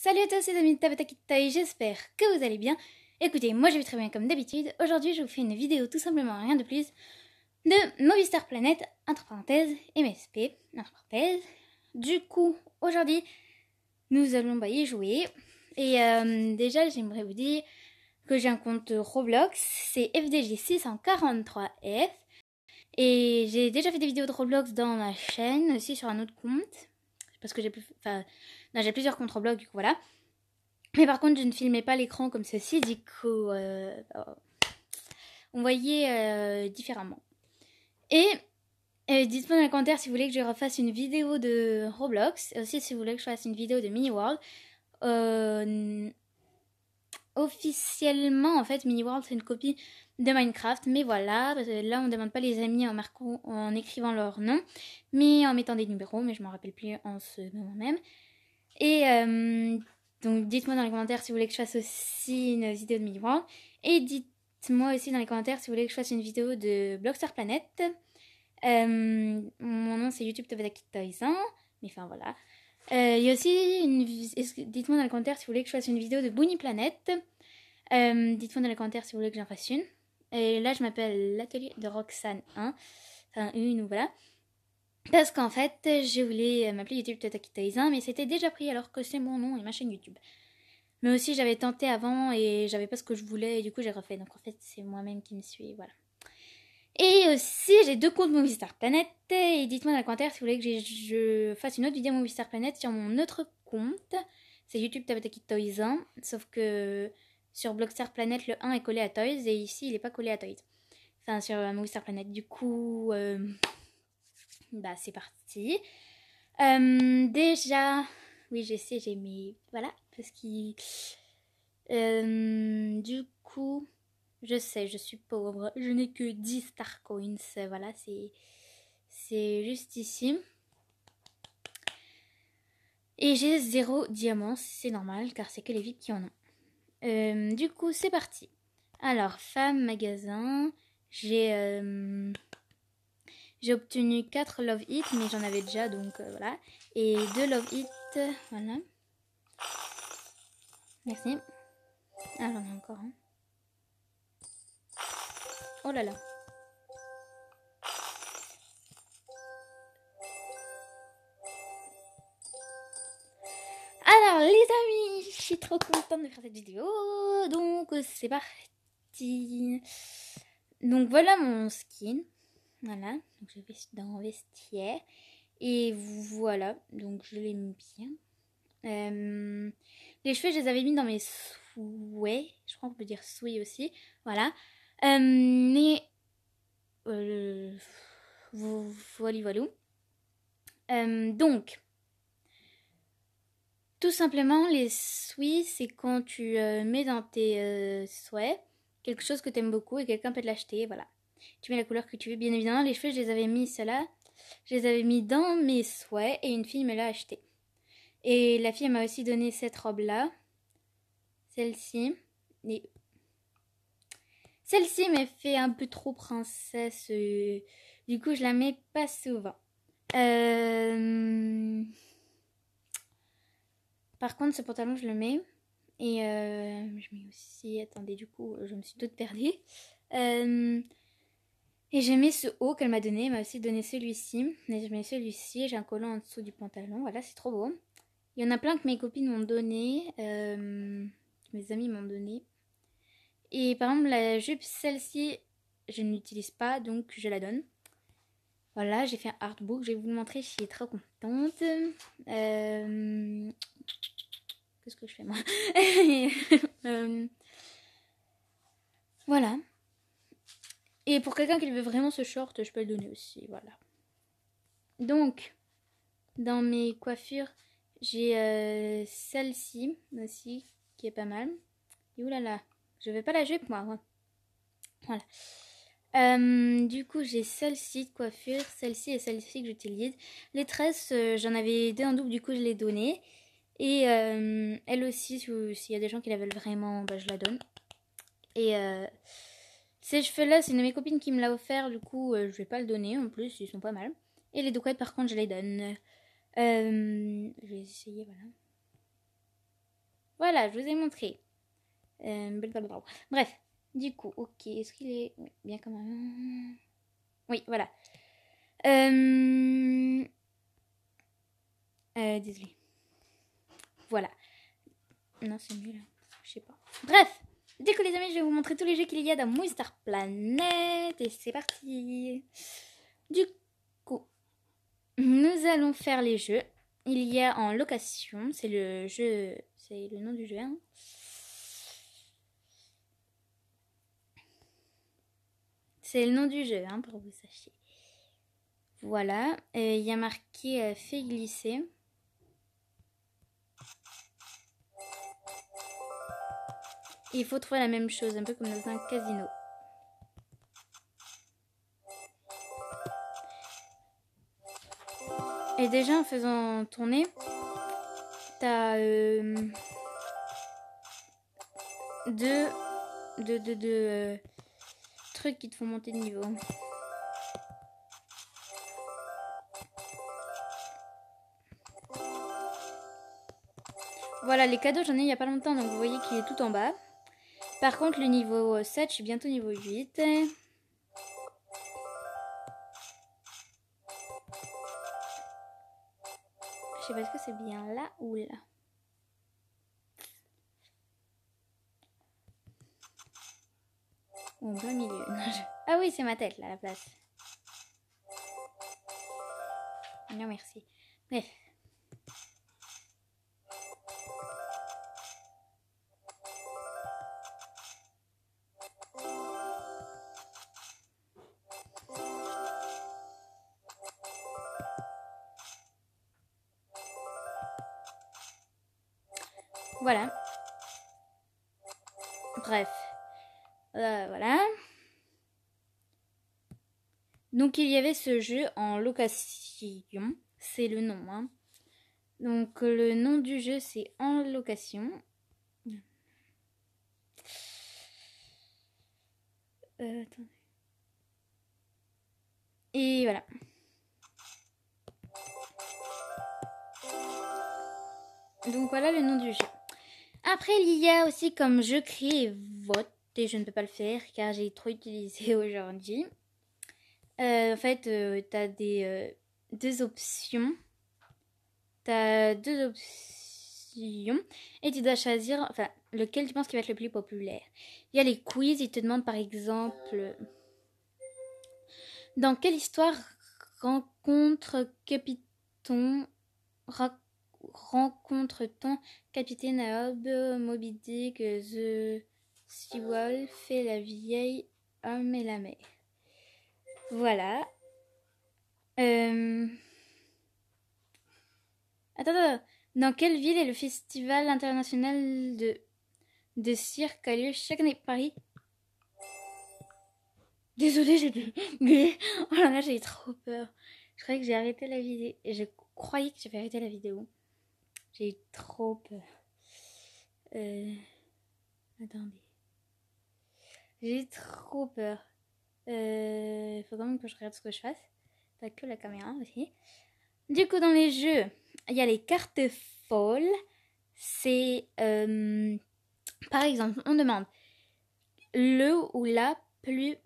Salut à tous les amis de Tabata Kittai, j'espère que vous allez bien. Écoutez, moi je vais très bien comme d'habitude. Aujourd'hui je vous fais une vidéo tout simplement rien de plus de Movistar Planet, entre parenthèses, MSP, entre parenthèses. Du coup, aujourd'hui nous allons y jouer. Et déjà j'aimerais vous dire que j'ai un compte Roblox, c'est FDG643F. Et j'ai déjà fait des vidéos de Roblox dans ma chaîne, aussi sur un autre compte. Parce que j'ai j'ai plusieurs comptes Roblox, du coup voilà. Mais par contre, je ne filmais pas l'écran comme ceci, du coup, on voyait différemment. Et dites-moi dans les commentaires si vous voulez que je refasse une vidéo de Roblox, et aussi si vous voulez que je fasse une vidéo de Mini World. Officiellement, en fait, Mini World c'est une copie de Minecraft, mais voilà, parce que là on ne demande pas les amis en écrivant leur nom, mais en mettant des numéros, mais je m'en rappelle plus en ce moment même. Et donc dites-moi dans les commentaires si vous voulez que je fasse aussi une vidéo de Mini World, et dites-moi aussi dans les commentaires si vous voulez que je fasse une vidéo de Blockstar Planet. Mon nom c'est YouTube Tabata Kittai, mais enfin voilà. Il y a aussi dites-moi dans les commentaires si vous voulez que je fasse une vidéo de Bunny Planet. Dites-moi dans les commentaires si vous voulez que j'en fasse une. Et là, je m'appelle l'atelier de Roxane 1. Enfin, une ou voilà. Parce qu'en fait, je voulais m'appeler YouTube Tabata Kittai, mais c'était déjà pris alors que c'est mon nom et ma chaîne YouTube. Mais aussi, j'avais tenté avant et j'avais pas ce que je voulais et du coup, j'ai refait. Donc en fait, c'est moi-même qui me suis, voilà. Et aussi, j'ai deux comptes Movistar Planet. Et dites-moi dans les commentaires si vous voulez que je fasse une autre vidéo Movistar Planet sur mon autre compte. C'est YouTube Tabata Kittai, sauf que sur Blockstar Planet, le 1 est collé à Toys et ici, il n'est pas collé à Toys. Enfin, sur Movistar Planet. Du coup, bah, c'est parti. Déjà, oui, je sais, j'ai mis... Voilà, parce qu'il... du coup... Je sais, je suis pauvre. Je n'ai que 10 Star Coins. Voilà, c'est juste ici. Et j'ai 0 diamant. C'est normal, car c'est que les VIP qui en ont. Du coup, c'est parti. Alors, femme, magasin. J'ai obtenu 4 Love Hit, mais j'en avais déjà, donc voilà. Et 2 Love Hit, voilà. Merci. Ah, j'en ai encore un. Oh là là. Alors les amis, je suis trop contente de faire cette vidéo. Donc c'est parti. Donc voilà mon skin. Voilà. Donc je vais dans vestiaire. Et voilà. Donc je l'ai mis bien. Les cheveux, je les avais mis dans mes souhaits. Je crois qu'on peut dire souhaits aussi. Voilà. Mais voilà. Donc, tout simplement, les souhaits, c'est quand tu mets dans tes souhaits quelque chose que tu aimes beaucoup et quelqu'un peut te l'acheter. Voilà. Tu mets la couleur que tu veux, bien évidemment. Les cheveux, je les avais mis ceux-là. Je les avais mis dans mes souhaits et une fille me l'a acheté. Et la fille m'a aussi donné cette robe-là. Celle-ci. Et celle-ci m'a fait un peu trop princesse. Du coup, je la mets pas souvent. Par contre, ce pantalon, je le mets. Et je mets aussi... Attendez, du coup, je me suis toute perdue. Et j'ai mis ce haut qu'elle m'a donné. Elle m'a aussi donné celui-ci. Et je mets celui-ci. J'ai un collant en dessous du pantalon. Voilà, c'est trop beau. Il y en a plein que mes copines m'ont donné. Mes amis m'ont donné. Et par exemple, la jupe, celle-ci, je ne l'utilise pas. Donc, je la donne. Voilà, j'ai fait un artbook. Je vais vous le montrer. Je suis trop contente. Qu'est-ce que je fais moi? Voilà. Et pour quelqu'un qui veut vraiment ce short, je peux le donner aussi. Voilà. Donc, dans mes coiffures, j'ai celle-ci aussi, qui est pas mal. Et oulala, je veux pas la jupe moi. Voilà. Du coup, j'ai celle-ci de coiffure, celle-ci et celle-ci que j'utilise. Les tresses, j'en avais deux en double, du coup, je les donnais. Et elle aussi, s'il y a des gens qui la veulent vraiment, bah, je la donne. Et ces cheveux-là, c'est une de mes copines qui me l'a offert, du coup, je vais pas le donner. En plus, ils sont pas mal. Et les douquettes, par contre, je les donne. Je vais essayer, voilà. Voilà, je vous ai montré. Bref, du coup, ok, est-ce qu'il est bien quand même? Oui, voilà. Désolée. Voilà. Non, c'est nul. Je sais pas. Bref, du coup les amis, je vais vous montrer tous les jeux qu'il y a dans Monster Planet. Et c'est parti. Du coup, nous allons faire les jeux. Il y a en location, c'est le jeu, c'est le nom du jeu. Hein. C'est le nom du jeu, hein, pour que vous sachiez. Voilà, il y a marqué fait glisser. Et il faut trouver la même chose, un peu comme dans un casino. Et déjà en faisant tourner, t'as deux trucs qui te font monter de niveau. Voilà, les cadeaux, j'en ai il n'y a pas longtemps, donc vous voyez qu'il est tout en bas. Par contre, le niveau 7, je suis bientôt niveau 8. Je sais pas, est-ce que c'est bien là ou là? Ou en plein milieu. Ah oui, c'est ma tête, là, à la place. Non, merci. Bref. Voilà. Bref. Voilà. Donc, il y avait ce jeu en location. C'est le nom, hein. Donc, le nom du jeu, c'est En location. Attendez. Et voilà. Donc, voilà le nom du jeu. Après, il y a aussi comme jeu crie et vote. Et je ne peux pas le faire car j'ai trop utilisé aujourd'hui. En fait, tu as deux options. Et tu dois choisir lequel tu penses qui va être le plus populaire. Il y a les quiz, ils te demandent par exemple dans quelle histoire rencontre-t-on Capitaine Ahab, Moby Dick, The Seawolf et la vieille homme et la mer. Voilà. Attends. Dans quelle ville est le festival international de cirque a lieu chaque année? Paris. Désolée, j'ai bugué. Oh là là, j'ai trop peur. Je croyais que j'ai arrêté la vidéo. Je croyais que j'avais arrêté la vidéo. J'ai eu trop peur. Attendez. J'ai trop peur. Faut quand même que je regarde ce que je fasse. Pas que la caméra aussi. Du coup, dans les jeux, il y a les cartes folles. C'est... par exemple, on demande le ou la plus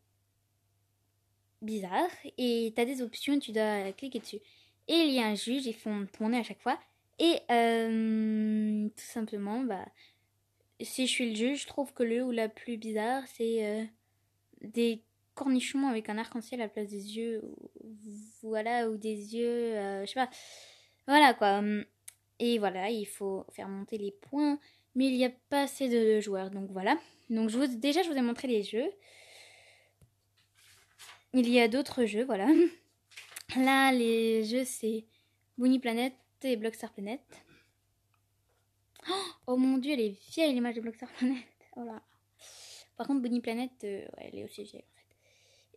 bizarre. Et tu as des options, tu dois cliquer dessus. Et il y a un juge, ils font tourner à chaque fois. Et tout simplement, si je suis le juge, je trouve que le ou la plus bizarre, c'est des cornichons avec un arc-en-ciel à la place des yeux. Voilà, ou des yeux, je sais pas. Voilà quoi. Et voilà, il faut faire monter les points. Mais il n'y a pas assez de joueurs, donc voilà. Donc déjà, je vous ai montré les jeux. Il y a d'autres jeux, voilà. Là, les jeux, c'est Bunny Planet et Blockstar Planet. Oh mon dieu, elle est vieille l'image de Blockstar Planet. Oh là. Par contre, Bunny Planet, ouais, elle est aussi vieille en fait.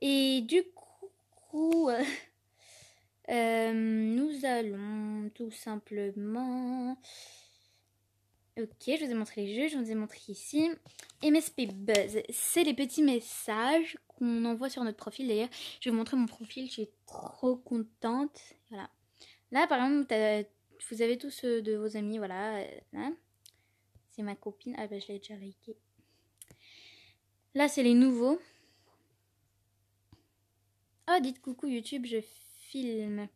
Et du coup, nous allons tout simplement... Ok, je vous ai montré les jeux, je vous ai montré ici. MSP Buzz, c'est les petits messages qu'on envoie sur notre profil. D'ailleurs, je vais vous montrer mon profil, je suis trop contente. Voilà. Là, par exemple, vous avez tous de vos amis, voilà. Là. C'est ma copine. Ah bah je l'ai déjà liké. Là c'est les nouveaux. Oh dites coucou YouTube, je filme.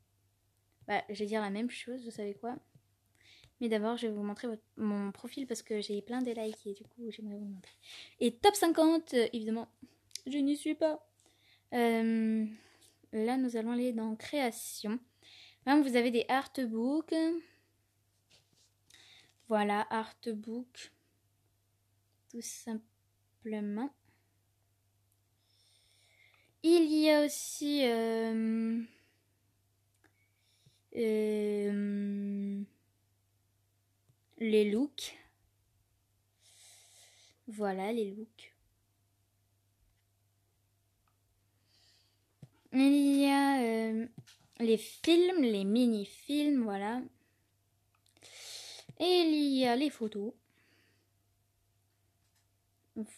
Bah je vais dire la même chose, vous savez quoi. Mais d'abord je vais vous montrer mon profil parce que j'ai plein de likes et du coup j'aimerais vous montrer. Et top 50, évidemment, je n'y suis pas. Là nous allons aller dans création. Là vous avez des artbooks. Voilà, artbook. Tout simplement. Il y a aussi les looks. Voilà les looks. Il y a les films, les mini-films, voilà. Et il y a les photos.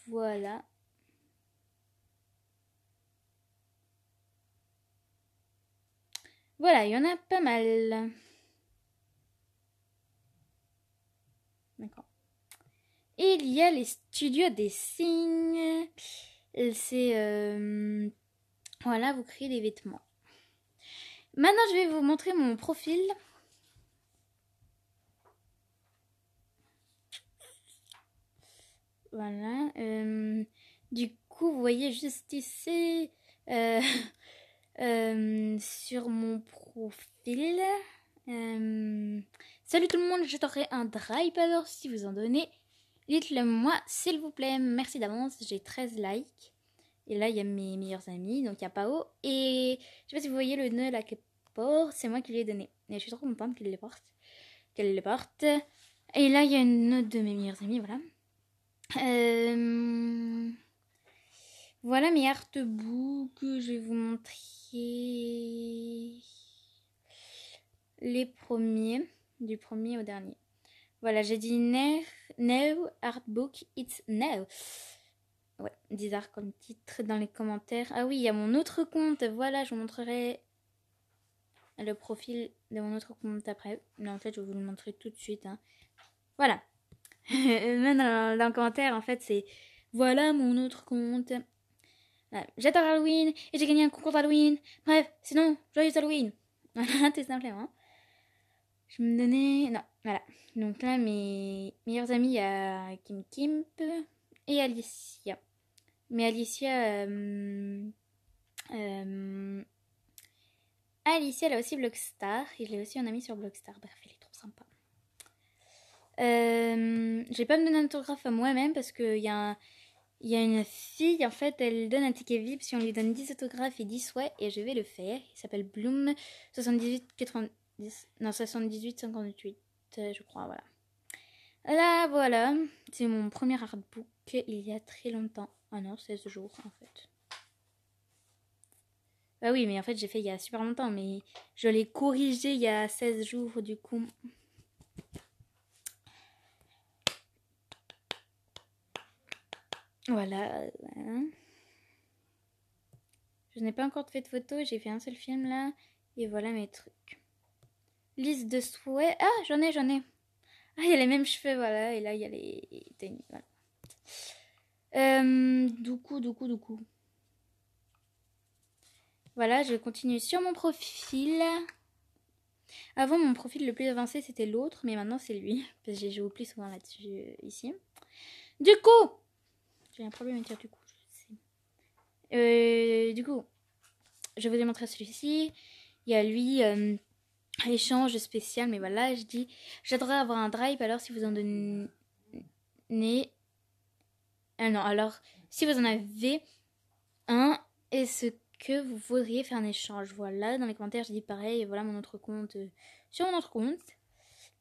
Voilà. Voilà, il y en a pas mal. D'accord. Et il y a les studios des signes. C'est... voilà, vous créez des vêtements. Maintenant, je vais vous montrer mon profil. Voilà. Du coup, vous voyez juste ici... sur mon profil. Salut tout le monde, je t'aurai un dry alors si vous en donnez. Dites-le moi s'il vous plaît. Merci d'avance, j'ai 13 likes. Et là il y a mes meilleurs amis, donc il y a Pao. Et je sais pas si vous voyez le nœud là qu'elle porte, c'est moi qui lui ai donné. Et je suis trop contente qu'elle le porte. Et là il y a une note de mes meilleurs amis, voilà. Voilà mes artbooks, je vais vous montrer les premiers, du premier au dernier. Voilà, j'ai dit now artbook, it's now. Ouais, bizarre comme titre dans les commentaires. Ah oui, il y a mon autre compte, voilà, je vous montrerai le profil de mon autre compte après. Mais en fait, je vais vous le montrer tout de suite. Hein. Voilà. Même dans le commentaire, en fait, c'est voilà mon autre compte. J'adore Halloween et j'ai gagné un concours d'Halloween. Bref, sinon, joyeux Halloween. Voilà, tout simplement. Je me donnais... Non, voilà. Donc là, mes meilleurs amis, il y a Kim Kimp et Alicia. Mais Alicia... Alicia, elle a aussi Blockstar. Et je l'ai aussi en amie sur Blockstar. Bref, elle est trop sympa. Je vais pas me donner un autographe à moi-même parce qu'il y a une fille, en fait, elle donne un ticket VIP si on lui donne 10 autographes et 10 souhaits, et je vais le faire. Il s'appelle Bloom 7890, non 7858, je crois, voilà. Là, voilà, c'est mon premier artbook il y a très longtemps. Ah non, 16 jours en fait. Bah oui, mais en fait, j'ai fait il y a super longtemps, mais je l'ai corrigé il y a 16 jours du coup. Voilà. Je n'ai pas encore fait de photos, j'ai fait un seul film là. Et voilà mes trucs. Liste de souhaits. Ah, j'en ai. Ah, il y a les mêmes cheveux, voilà. Et là, il y a les tenues, voilà. Du coup. Voilà, je continue sur mon profil. Avant, mon profil le plus avancé, c'était l'autre. Mais maintenant, c'est lui. Parce que j'ai joué plus souvent là-dessus, ici. Du coup, j'ai un problème à dire du coup. Du coup, je vous ai montré celui-ci. Il y a lui, échange spécial. Mais voilà, je dis, j'adorerais avoir un drive. Alors, si vous en donnez... non, alors, si vous en avez un, est-ce que vous voudriez faire un échange? Voilà, dans les commentaires, je dis pareil. Et voilà mon autre compte sur mon autre compte.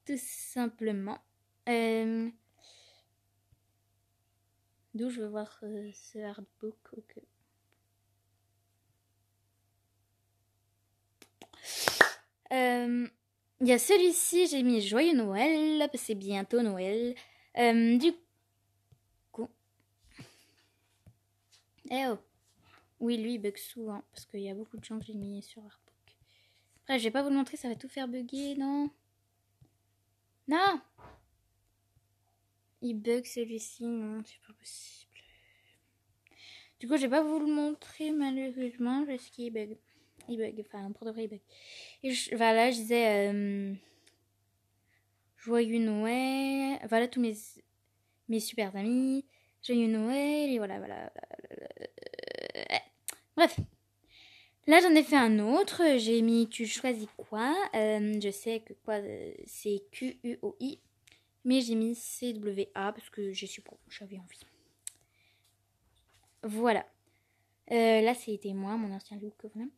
Tout simplement. D'où je veux voir ce artbook. Okay. Il y a celui-ci, j'ai mis Joyeux Noël, c'est bientôt Noël. Du coup... Eh oh. Oui, lui, il bug souvent, parce qu'il y a beaucoup de gens que j'ai mis sur artbook. Après, je vais pas vous le montrer, ça va tout faire bugger, non? Non! Il bug celui-ci, non, c'est pas possible. Du coup, je vais pas vous le montrer malheureusement parce qu'il bug. Il bug, enfin, pour de vrai, il bug. Et voilà, je disais Joyeux Noël. Voilà tous mes super amis. Joyeux Noël, et voilà. Bref. Là, j'en ai fait un autre. J'ai mis tu choisis quoi. Je sais que quoi, c'est QUOI. Mais j'ai mis CWA parce que je suis pro. J'avais envie. Voilà. Là, c'était moi, mon ancien look. Voilà.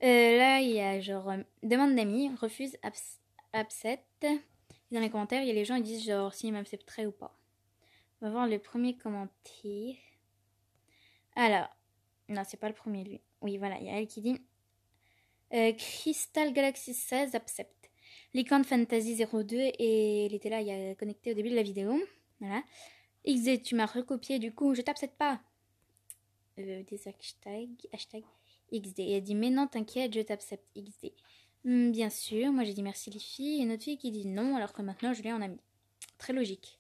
Là, il y a genre demande d'amis, refuse, accepte. Dans les commentaires, il y a les gens qui disent genre s'ils m'accepteraient ou pas. On va voir le premier commentaire. Alors, non, c'est pas le premier lui. Oui, voilà, il y a elle qui dit Crystal Galaxy 16 accepte. Licorne Fantasy 02 et elle était là, il y a connecté au début de la vidéo. Voilà. XD, tu m'as recopié, du coup, je t'accepte pas. Des hashtag XD. Et elle dit mais non, t'inquiète, je t'accepte XD. Bien sûr, moi j'ai dit merci les filles. Et une autre fille qui dit non, alors que maintenant je l'ai en ami. Très logique.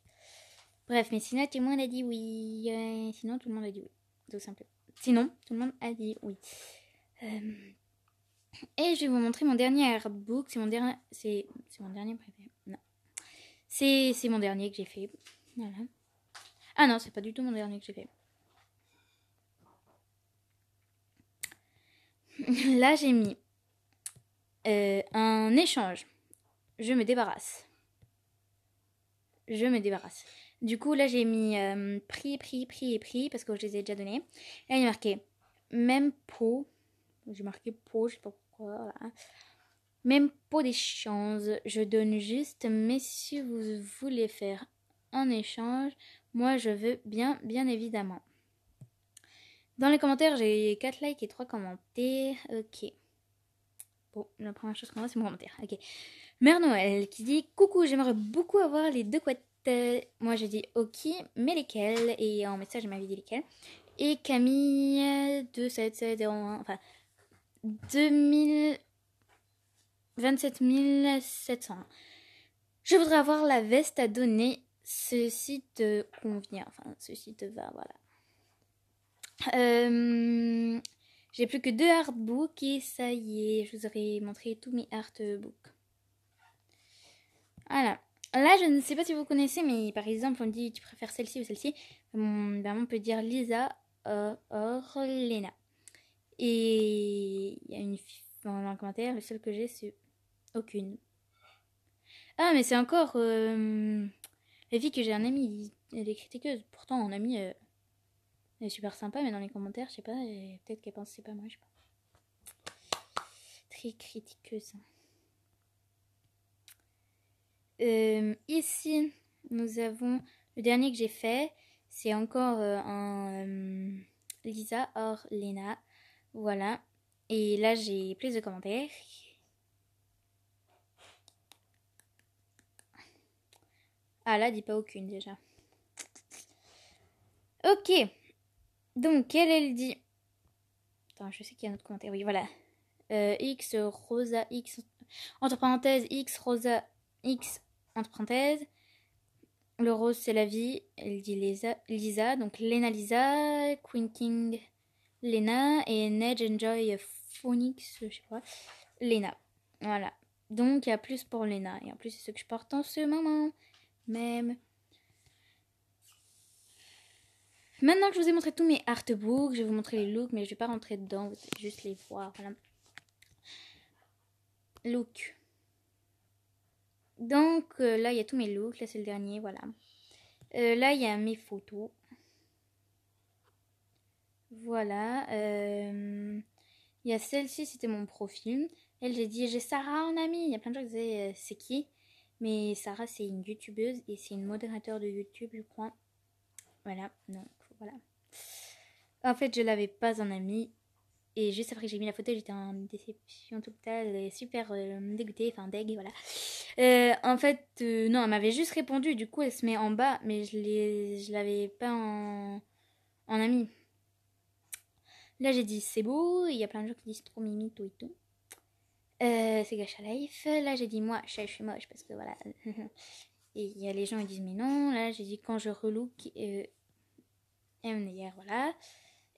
Bref, mais sinon tout le monde a dit oui. Sinon tout le monde a dit oui. Tout simplement. Sinon, tout le monde a dit oui. Et je vais vous montrer mon dernier artbook. C'est mon dernier. C'est mon dernier préféré. Non. C'est mon dernier que j'ai fait. Voilà. Ah non, c'est pas du tout mon dernier que j'ai fait. Là, j'ai mis un échange. Je me débarrasse. Du coup, là, j'ai mis prix parce que je les ai déjà donnés. Et là, il y a marqué même pot. J'ai marqué pot, je sais pas pourquoi. Voilà. Même pot d'échange. Je donne juste, mais si vous voulez faire un échange, moi, je veux bien évidemment. Dans les commentaires, j'ai 4 likes et 3 commentaires. Ok. Bon, la première chose qu'on voit, c'est mon commentaire. Ok. Mère Noël qui dit coucou, j'aimerais beaucoup avoir les 2 couettes. Moi, j'ai dit ok, mais lesquelles? Et en message, elle m'avait dit lesquelles. Et Camille 27701, enfin 27 700. Je voudrais avoir la veste à donner. Ceci te convient. Enfin, ceci te va, voilà. J'ai plus que 2 artbooks et ça y est, je vous aurais montré tous mes artbooks. Voilà. Là, je ne sais pas si vous connaissez, mais par exemple, on dit tu préfères celle-ci ou celle-ci. On peut dire Lisa or Lena. Et il y a une fille dans un commentaire, le seul que j'ai, c'est aucune. Ah, mais c'est encore la fille que j'ai un ami, elle est critiqueuse. Pourtant, en ami, elle est super sympa, mais dans les commentaires, je sais pas, peut-être qu'elle pense que c'est pas moi, je sais pas. Très critiqueuse. Ici, nous avons le dernier que j'ai fait. C'est encore un Lisa or Lena. Voilà. Et là, j'ai plus de commentaires. Ah là, dis pas aucune déjà. Ok. Donc, elle dit... Attends, je sais qu'il y a un autre commentaire. Oui, voilà. X, Rosa, X, entre parenthèses, X, Rosa, X, entre parenthèses. Le rose, c'est la vie. Elle dit Lisa. Donc, Lena Lisa, Queen King, Lena. Et Nedge Enjoy Phoenix, je sais pas. Lena. Voilà. Donc, il y a plus pour Lena. Et en plus, c'est ce que je porte en ce moment. Même. Maintenant que je vous ai montré tous mes artbooks, je vais vous montrer les looks, mais je vais pas rentrer dedans. Vous allez juste les voir. Voilà. Look. Donc, là, il y a tous mes looks. Là, c'est le dernier. Voilà. Là, il y a mes photos. Voilà. Il y a celle-ci, c'était mon profil. Elle, j'ai dit, j'ai Sarah en amie. Il y a plein de gens qui disaient, c'est qui? Mais Sarah, c'est une youtubeuse et c'est une modérateur de YouTube, je crois. Voilà. Donc, voilà. En fait, je l'avais pas en amie. Et juste après que j'ai mis la photo, j'étais en déception totale, et super dégoûtée, enfin deg, voilà. En fait, non, elle m'avait juste répondu, du coup elle se met en bas, mais je l'avais pas en ami. Là j'ai dit c'est beau, il y a plein de gens qui disent trop mimi, tout et tout. c'est Gacha Life. Là, j'ai dit moi, je suis moche parce que voilà. Et il y a les gens qui disent mais non. Là, j'ai dit quand je relook MDR, voilà.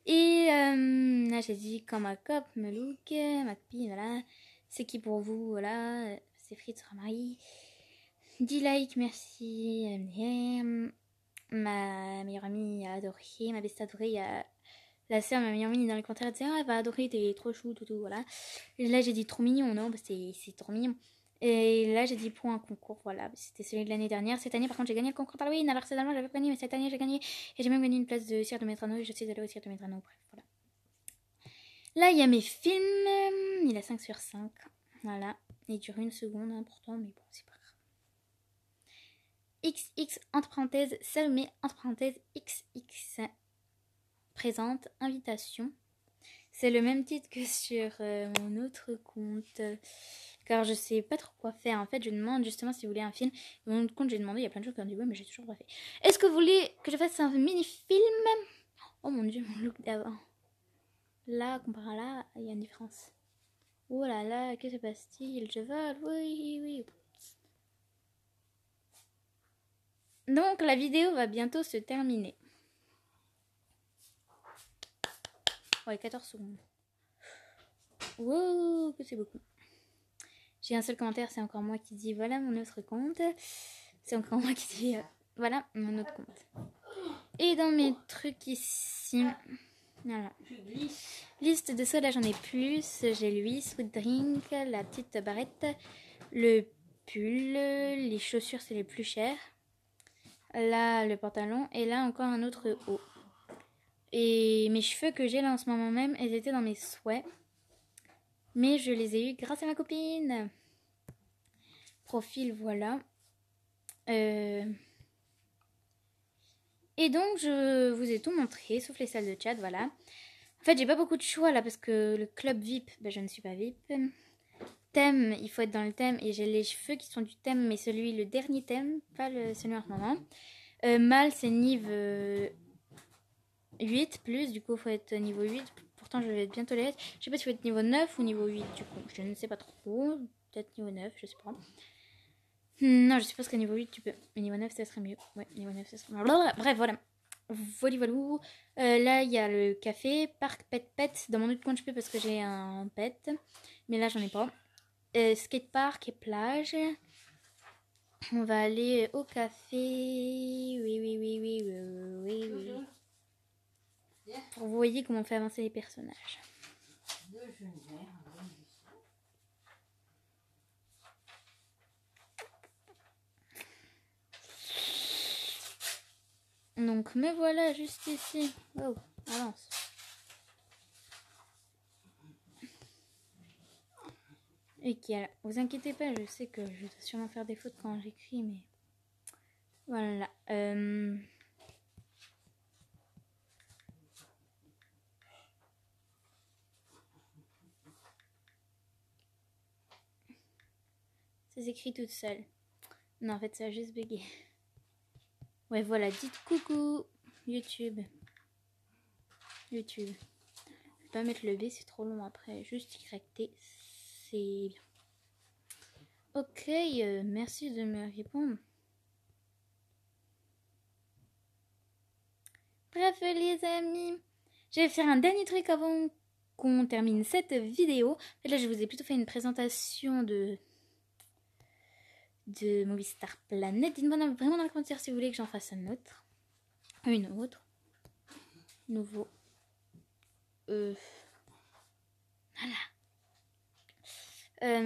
Et là, j'ai dit quand ma cop me look, ma copine, voilà. C'est qui pour vous, voilà. C'est Fritz Marie. 10 likes, merci. MDR. Ma meilleure amie a adoré, ma best adorée, il y a la sœur, ma meilleure amie dans les commentaires, elle disait ah, elle va adorer, t'es trop chou, tout, voilà. Et là j'ai dit trop mignon, non, bah, c'est trop mignon. Et là j'ai dit pour un concours, voilà, c'était celui de l'année dernière. Cette année par contre j'ai gagné le concours d'Halloween, alors cette année j'avais pas gagné, mais cette année j'ai gagné. Et j'ai même gagné une place de Cire de Métrano, et je suis allée au Cire de Métrano, bref, voilà. Là il y a mes films, il a 5 sur 5, voilà. Il dure 1 seconde, important, mais bon, c'est pas grave. XX entre parenthèses, Salomé entre parenthèses XX présente invitation. C'est le même titre que sur mon autre compte, car je sais pas trop quoi faire. En fait, je demande justement si vous voulez un film. Mon autre compte, j'ai demandé, il y a plein de gens qui ont dit ouais, mais j'ai toujours pas fait. Est-ce que vous voulez que je fasse un mini-film? Oh mon dieu, mon look d'avant. Là, comparé à là, il y a une différence. Oh là là, que se passe-t-il? Je vole, oui. Donc la vidéo va bientôt se terminer. Ouais, 14 secondes. Wow, que c'est beaucoup. J'ai un seul commentaire, c'est encore moi qui dis voilà mon autre compte. C'est encore moi qui dis voilà mon autre compte. Et dans mes trucs ici, voilà. Liste de soda, j'en ai plus. J'ai lui, Sweet Drink, la petite barrette, le pull, les chaussures c'est les plus chers. Là le pantalon et là encore un autre haut. Et mes cheveux que j'ai là en ce moment même, ils étaient dans mes souhaits. Mais je les ai eus grâce à ma copine. Profil, voilà. Et donc, je vous ai tout montré, sauf les salles de chat, voilà. En fait, j'ai pas beaucoup de choix là, parce que le club VIP, ben, je ne suis pas VIP. Thème, il faut être dans le thème, et j'ai les cheveux qui sont du thème, mais le dernier thème, pas celui en ce moment. Mâle, c'est niveau 8 plus, du coup, il faut être niveau 8. Pourtant, je vais être bientôt l'être. Je sais pas si il faut être niveau 9 ou niveau 8, du coup. Je ne sais pas trop. Peut-être niveau 9, je sais pas. Non, je suppose qu'à niveau 8, tu peux. Mais niveau 9, ça serait mieux. Ouais, niveau 9, ça serait mieux. Bref, voilà. Voilà. Là, il y a le café, parc, pet. Dans mon autre compte, je peux parce que j'ai un pet. Mais là, j'en ai pas. Skatepark et plage. On va aller au café. Oui. Pour que vous voyez comment on fait avancer les personnages. Donc, me voilà juste ici. Oh, avance. Ok, alors, vous inquiétez pas, je sais que je dois sûrement faire des fautes quand j'écris, mais voilà. Ça s'écrit toute seule. Non, en fait, ça a juste bugué. Ouais, voilà, dites coucou YouTube. Je vais pas mettre le B, c'est trop long après. Juste YT, c'est bien. Ok, merci de me répondre. Bref, les amis, je vais faire un dernier truc avant qu'on termine cette vidéo. Et là, je vous ai plutôt fait une présentation de Movistar Planet. Dites-moi vraiment dans les commentaires si vous voulez que j'en fasse un autre. Une autre. Nouveau. Voilà.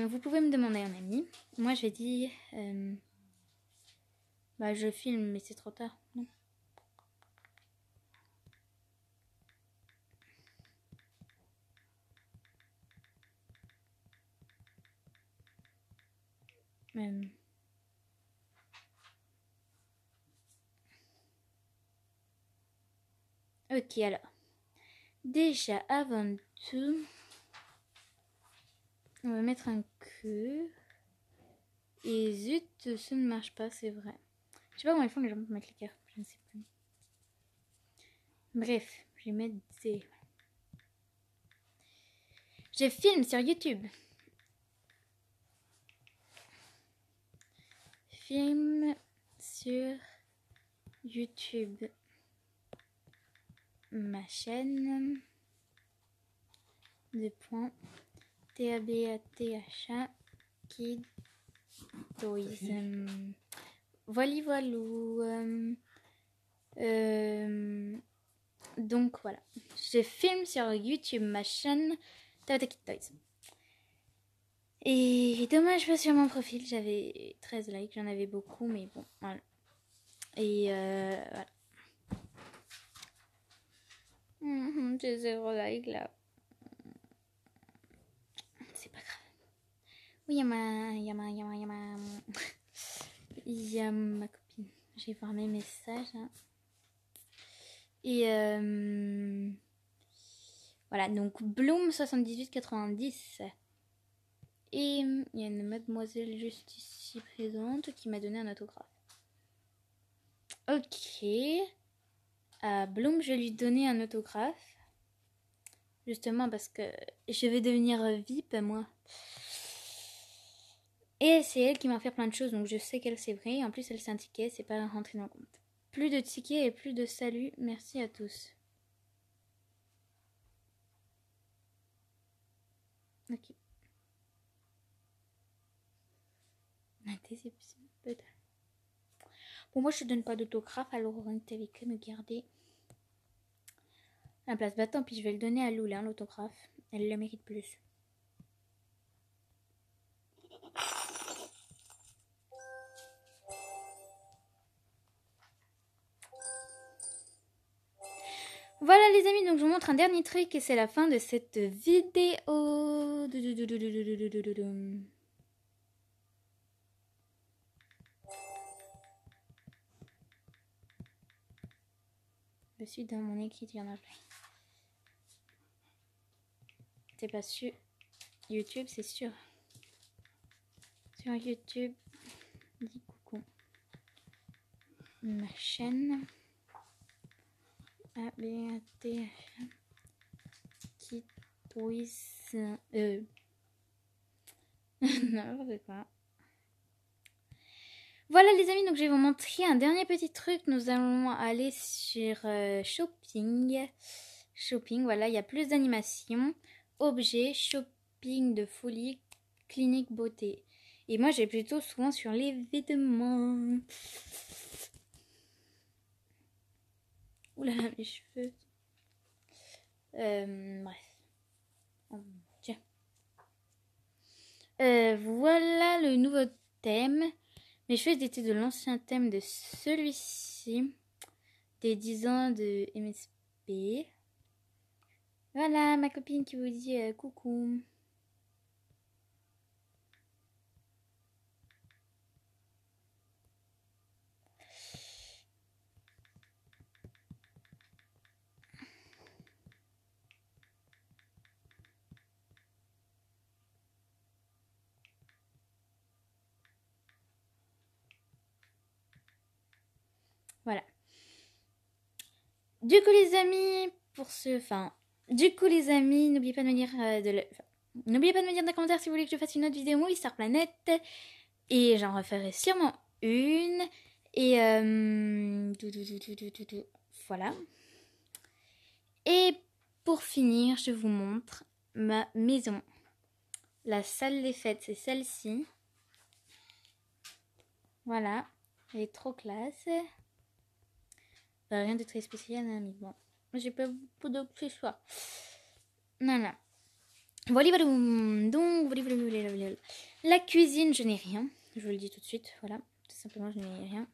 Vous pouvez me demander un ami. Moi, je vais dire... bah, je filme, mais c'est trop tard, non? Ok, alors. Déjà, avant tout, on va mettre un que. Et zut, ça ne marche pas, c'est vrai. Je sais pas comment ils font les gens pour mettre les cœurs, je ne sais pas. Bref, je vais mettre des... Je filme sur YouTube. filme sur YouTube. Ma chaîne. TABATHA Kid Toys. Voilà, voilou. Donc voilà. Je filme sur YouTube ma chaîne Tabata Kid Toys. Et dommage pas sur mon profil, j'avais 13 likes, j'en avais beaucoup, mais bon, voilà. Et voilà. J'ai 0 like là. C'est pas grave. Oui, il y a ma copine. Je vais voir mes messages. Hein. Et voilà, donc Bloom 7890. Et il y a une mademoiselle juste ici présente qui m'a donné un autographe. Ok. À Bloom, je vais lui donner un autographe. Justement parce que je vais devenir VIP, moi. Et c'est elle qui m'a offert plein de choses, donc je sais qu'elle c'est vrai. En plus, elle c'est un ticket, c'est pas rentré dans le compte. Plus de tickets et plus de salut. Merci à tous. Ok. La déception, peut-être. Bon, moi je te donne pas d'autographe, alors on t'avait que me garder la place. Bah tant pis, je vais le donner à Loulin, l'autographe. Elle le mérite plus. Voilà les amis, donc je vous montre un dernier truc et c'est la fin de cette vidéo. Je suis dans mon écriture. C'est pas sûr. YouTube, c'est sûr. Sur YouTube, dis coucou. Ma chaîne. ABAT Kid Toys. N'importe quoi. Voilà les amis, donc je vais vous montrer un dernier petit truc. Nous allons aller sur shopping. Shopping, voilà, il y a plus d'animations. Objets, shopping de folie, clinique beauté. Et moi j'ai plutôt souvent sur les vêtements. Oulala, mes cheveux. Bref. Tiens. Voilà le nouveau thème. Mes cheveux étaient de l'ancien thème de celui-ci. Des 10 ans de MSP. Voilà, ma copine qui vous dit coucou. Voilà. Du coup les amis, les amis, n'oubliez pas de me dire n'oubliez pas de me dire dans les commentaires si vous voulez que je fasse une autre vidéo Movie Star Planet. Et j'en referai sûrement une. Et voilà. Et pour finir, je vous montre ma maison. La salle des fêtes, c'est celle-ci. Voilà. Elle est trop classe. Rien de très spécial, hein, mais bon. J'ai pas beaucoup d'accessoires. Voilà. Voilà. Donc, voilà. La cuisine, je n'ai rien. Je vous le dis tout de suite. Voilà. Tout simplement, je n'ai rien.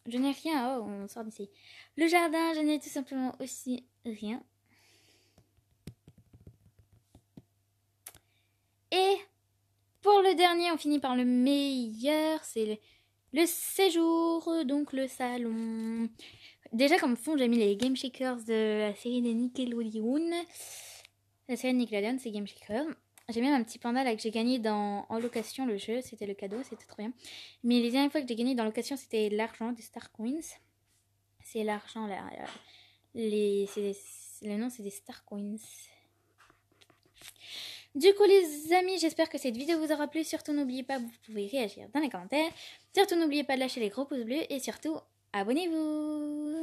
Je n'ai rien. Oh, on sort d'ici. Le jardin, je n'ai tout simplement aussi rien. Et pour le dernier, on finit par le meilleur. C'est le séjour, donc le salon. Déjà, comme fond, j'ai mis les Game Shakers de la série de Nickelodeon. La série de Nickelodeon, c'est Game Shakers. J'ai même un petit panda là que j'ai gagné en location le jeu. C'était le cadeau, c'était trop bien. Mais les dernières fois que j'ai gagné dans location, c'était l'argent des Star Coins. C'est l'argent là. Le nom, c'est des Star Coins. Du coup les amis, j'espère que cette vidéo vous aura plu. Surtout n'oubliez pas, vous pouvez réagir dans les commentaires. Surtout n'oubliez pas de lâcher les gros pouces bleus et surtout abonnez-vous.